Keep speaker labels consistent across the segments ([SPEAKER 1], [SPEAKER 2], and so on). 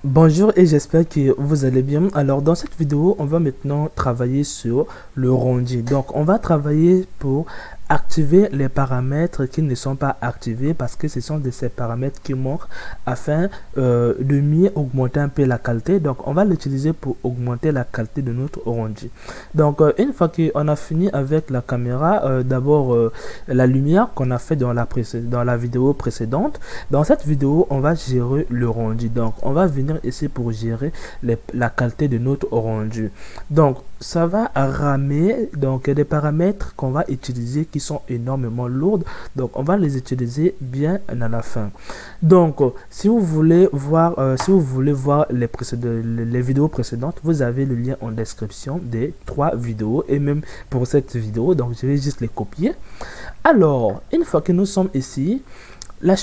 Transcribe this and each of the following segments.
[SPEAKER 1] Bonjour et j'espère que vous allez bien. Alors dans cette vidéo, on va maintenant travailler sur le rendu. Donc on va travailler pour activer les paramètres qui ne sont pas activés parce que ce sont de ces paramètres qui manquent afin de mieux augmenter un peu la qualité. Donc on va l'utiliser pour augmenter la qualité de notre rendu. Donc une fois qu'on a fini avec la caméra, d'abord la lumière qu'on a fait dans la vidéo précédente. Dans cette vidéo, on va gérer le rendu. Donc on va venir ici pour gérer la qualité de notre rendu. Donc ça va ramer donc des paramètres qu'on va utiliser qui sont énormément lourds. Donc on va les utiliser bien à la fin. Donc si vous voulez voir les vidéos précédentes, vous avez le lien en description des 3 vidéos et même pour cette vidéo. Donc je vais juste les copier. Alors une fois que nous sommes ici, la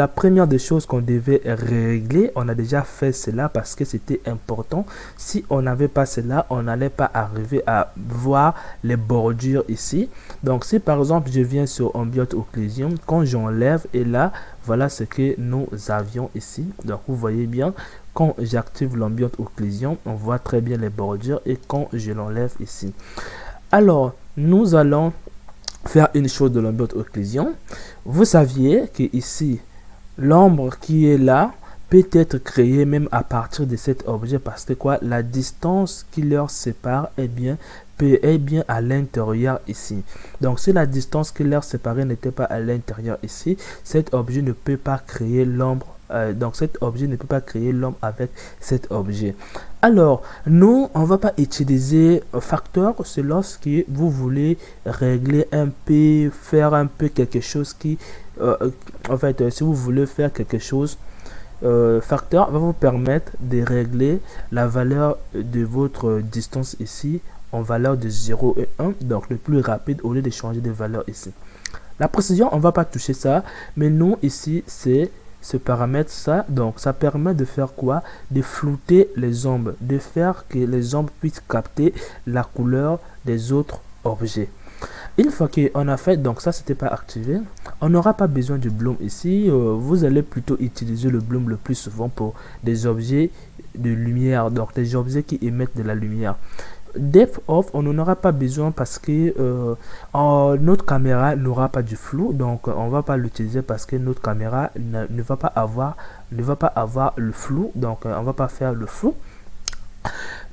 [SPEAKER 1] première des choses qu'on devait régler, on a déjà fait cela parce que c'était important. Si on n'avait pas cela, on n'allait pas arriver à voir les bordures ici. Donc, si par exemple, je viens sur Ambient Occlusion, quand j'enlève, et là, voilà ce que nous avions ici. Donc, vous voyez bien, quand j'active l'Ambient Occlusion, on voit très bien les bordures et quand je l'enlève ici. Alors, nous allons faire une chose de l'ambient occlusion. Vous saviez que ici, l'ombre qui est là peut être créée même à partir de cet objet parce que quoi, la distance qui leur sépare est bien à l'intérieur ici. Donc si la distance qui leur sépare n'était pas à l'intérieur ici, cet objet ne peut pas créer l'ombre. Donc cet objet ne peut pas créer l'ombre avec cet objet. Alors, nous, on va pas utiliser un facteur, c'est lorsque vous voulez régler un peu, faire un peu quelque chose qui, si vous voulez faire quelque chose, facteur va vous permettre de régler la valeur de votre distance ici en valeur de 0 et 1, donc le plus rapide au lieu de changer de valeur ici. La précision, on va pas toucher ça, mais nous ici, c'est ce paramètre ça, donc ça permet de faire quoi? De flouter les ombres, de faire que les ombres puissent capter la couleur des autres objets. Une fois qu'on a fait, donc ça c'était pas activé, on n'aura pas besoin du bloom ici. Vous allez plutôt utiliser le bloom le plus souvent pour des objets de lumière, donc des objets qui émettent de la lumière. Depth of, on n'en aura pas besoin parce que notre caméra n'aura pas du flou, donc on va pas l'utiliser parce que notre caméra ne va pas avoir le flou, donc on va pas faire le flou.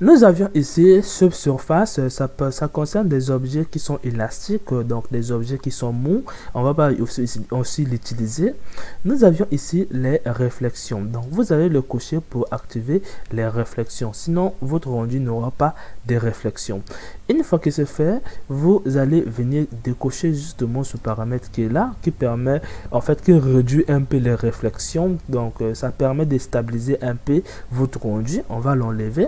[SPEAKER 1] Nous avions ici subsurface, ça concerne des objets qui sont élastiques, donc des objets qui sont mous, on va pas aussi l'utiliser. Nous avions ici les réflexions, donc vous allez le cocher pour activer les réflexions, sinon votre rendu n'aura pas de réflexions. Une fois que c'est fait, vous allez venir décocher justement ce paramètre qui est là, qui permet, en fait, qui réduit un peu les réflexions, donc ça permet de stabiliser un peu votre rendu. On va l'enlever.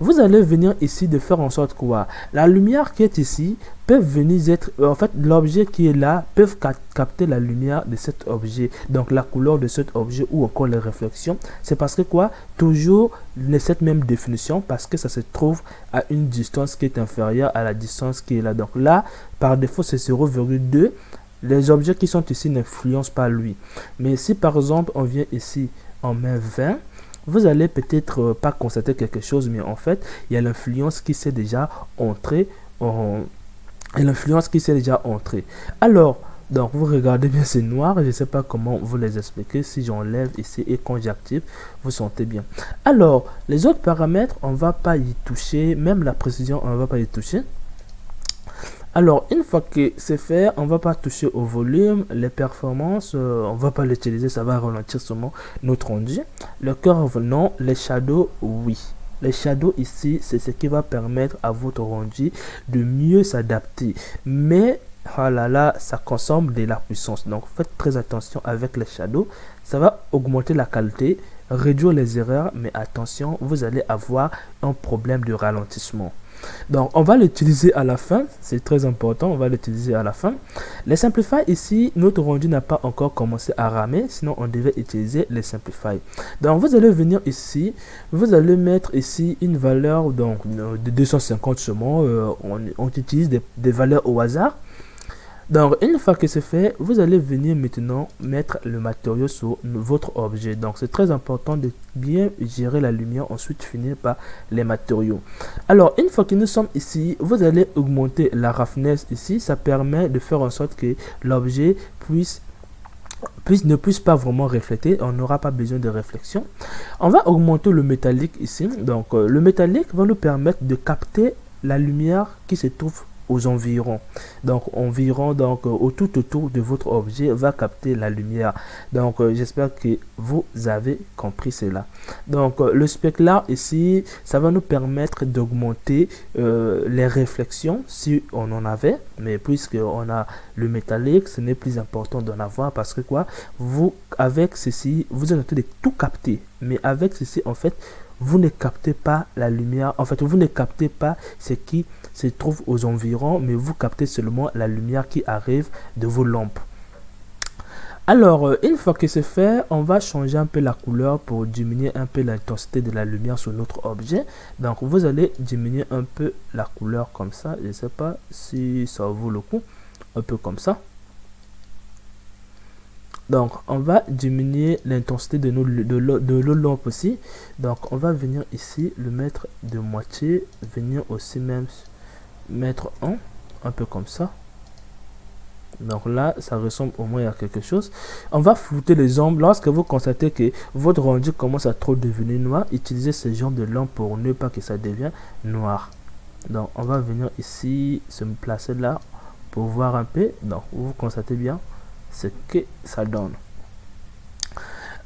[SPEAKER 1] Vous allez venir ici de faire en sorte que la lumière qui est ici peut venir être, en fait, l'objet qui est là peut capter la lumière de cet objet, donc la couleur de cet objet ou encore les réflexions. C'est parce que quoi, toujours cette même définition, parce que ça se trouve à une distance qui est inférieure à la distance qui est là. Donc là, par défaut, c'est 0,2. Les objets qui sont ici n'influencent pas lui. Mais si par exemple, on vient ici, on met 20, vous allez peut-être pas constater quelque chose, mais en fait, il y a l'influence qui s'est déjà entrée Alors, donc vous regardez bien, c'est noir, je ne sais pas comment vous les expliquer. Si j'enlève ici et quand j'active, vous sentez bien. Alors, les autres paramètres, on va pas y toucher, même la précision, on va pas y toucher. Alors, une fois que c'est fait, on va pas toucher au volume, les performances, on va pas l'utiliser, ça va ralentir seulement notre rendu. Le curve, non, les shadows, oui. Les shadows ici, c'est ce qui va permettre à votre rendu de mieux s'adapter. Mais, oh là là, ça consomme de la puissance. Donc, faites très attention avec les shadows. Ça va augmenter la qualité, réduire les erreurs, mais attention, vous allez avoir un problème de ralentissement. Donc, on va l'utiliser à la fin. C'est très important. On va l'utiliser à la fin. Les Simplify ici, notre rendu n'a pas encore commencé à ramer. Sinon, on devait utiliser les Simplify. Donc, vous allez venir ici. Vous allez mettre ici une valeur donc, de 250 seulement. On utilise des valeurs au hasard. Donc, une fois que c'est fait, vous allez venir maintenant mettre le matériau sur votre objet. Donc, c'est très important de bien gérer la lumière, ensuite finir par les matériaux. Alors, une fois que nous sommes ici, vous allez augmenter la roughness ici. Ça permet de faire en sorte que l'objet ne puisse pas vraiment refléter. On n'aura pas besoin de réflexion. On va augmenter le métallique ici. Donc, le métallique va nous permettre de capter la lumière qui se trouve aux environs. Donc tout autour de votre objet va capter la lumière. Donc j'espère que vous avez compris cela. Donc le specular ici, ça va nous permettre d'augmenter les réflexions si on en avait, mais puisque on a le métallique, ce n'est plus important d'en avoir parce que quoi, vous avec ceci, vous êtes en train de tout capter, mais avec ceci en fait, vous ne captez pas la lumière, en fait vous ne captez pas ce qui se trouve aux environs, mais vous captez seulement la lumière qui arrive de vos lampes. Alors, une fois que c'est fait, on va changer un peu la couleur pour diminuer un peu l'intensité de la lumière sur notre objet. Donc, vous allez diminuer un peu la couleur comme ça. Je ne sais pas si ça vaut le coup. Un peu comme ça. Donc, on va diminuer l'intensité de nos lampes aussi. Donc, on va venir ici, le mettre de moitié. Venir aussi même mettre un peu comme ça. Donc là, ça ressemble au moins à quelque chose. On va flouter les ombres. Lorsque vous constatez que votre rendu commence à trop devenir noir, utilisez ce genre de lampe pour ne pas que ça devienne noir. Donc on va venir ici, se placer là pour voir un peu. Donc vous constatez bien ce que ça donne.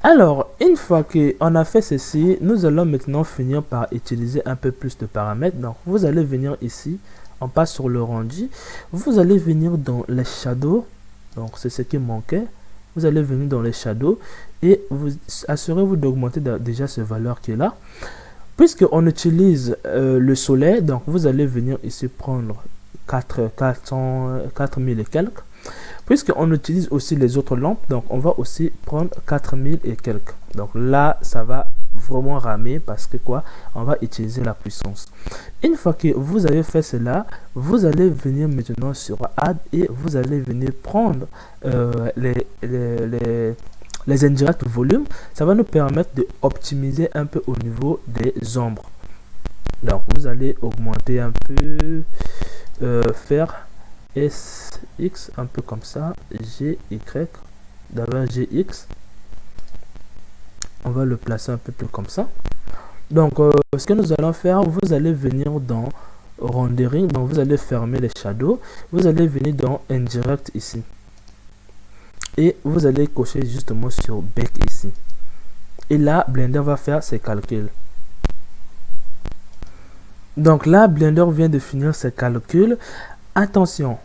[SPEAKER 1] Alors, une fois qu'on a fait ceci, nous allons maintenant finir par utiliser un peu plus de paramètres. Donc vous allez venir ici. On passe sur le rendu. Vous allez venir dans les shadows. Donc, c'est ce qui manquait. Vous allez venir dans les shadows et vous assurez-vous d'augmenter déjà cette valeur qui est là. Puisqu'on utilise le soleil, donc vous allez venir ici prendre 4000 et quelques. Puisqu'on utilise aussi les autres lampes, donc on va aussi prendre 4000 et quelques. Donc là, ça va vraiment ramer parce que quoi, on va utiliser la puissance. Une fois que vous avez fait cela, vous allez venir maintenant sur Add et vous allez venir prendre les indirect volume. Ça va nous permettre d'optimiser un peu au niveau des ombres. Donc vous allez augmenter un peu, faire SX un peu comme ça, GY, d'abord GX. On va le placer un peu plus comme ça. Donc ce que nous allons faire, vous allez venir dans rendering, donc vous allez fermer les shadows, vous allez venir dans indirect ici et vous allez cocher justement sur bake ici, et là Blender va faire ses calculs. Donc là Blender vient de finir ses calculs. Attention,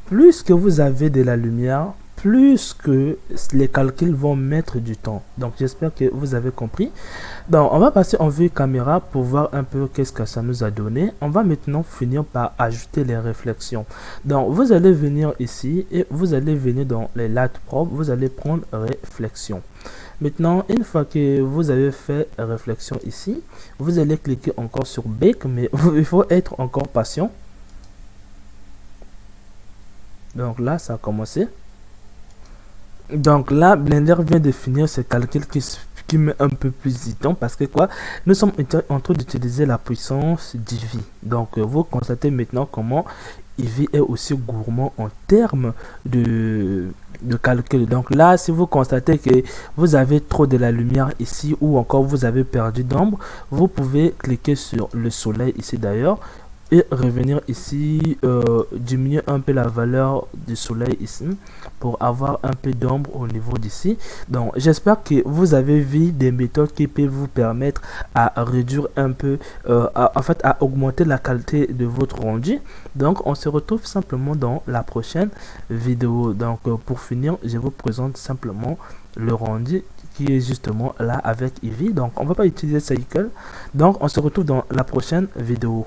[SPEAKER 1] plus que vous avez de la lumière, plus que les calculs vont mettre du temps. Donc j'espère que vous avez compris. Donc on va passer en vue caméra pour voir un peu qu'est-ce que ça nous a donné. On va maintenant finir par ajouter les réflexions. Donc vous allez venir ici et vous allez venir dans les light probe, vous allez prendre réflexion. Maintenant, une fois que vous avez fait réflexion ici, vous allez cliquer encore sur bake, mais il faut être encore patient. Donc là, ça a commencé. Donc là, Blender vient de finir ce calcul qui met un peu plus de temps parce que quoi, nous sommes en train d'utiliser la puissance d'Eevee. Donc vous constatez maintenant comment Eevee est aussi gourmand en termes de calcul. Donc là, si vous constatez que vous avez trop de la lumière ici ou encore vous avez perdu d'ombre, vous pouvez cliquer sur le soleil ici d'ailleurs et revenir ici, diminuer un peu la valeur du soleil ici pour avoir un peu d'ombre au niveau d'ici. Donc j'espère que vous avez vu des méthodes qui peuvent vous permettre à réduire un peu, en fait à augmenter la qualité de votre rendu. Donc on se retrouve simplement dans la prochaine vidéo. Donc pour finir, je vous présente simplement le rendu qui est justement là avec Eevee. Donc on va pas utiliser Cycle. Donc on se retrouve dans la prochaine vidéo.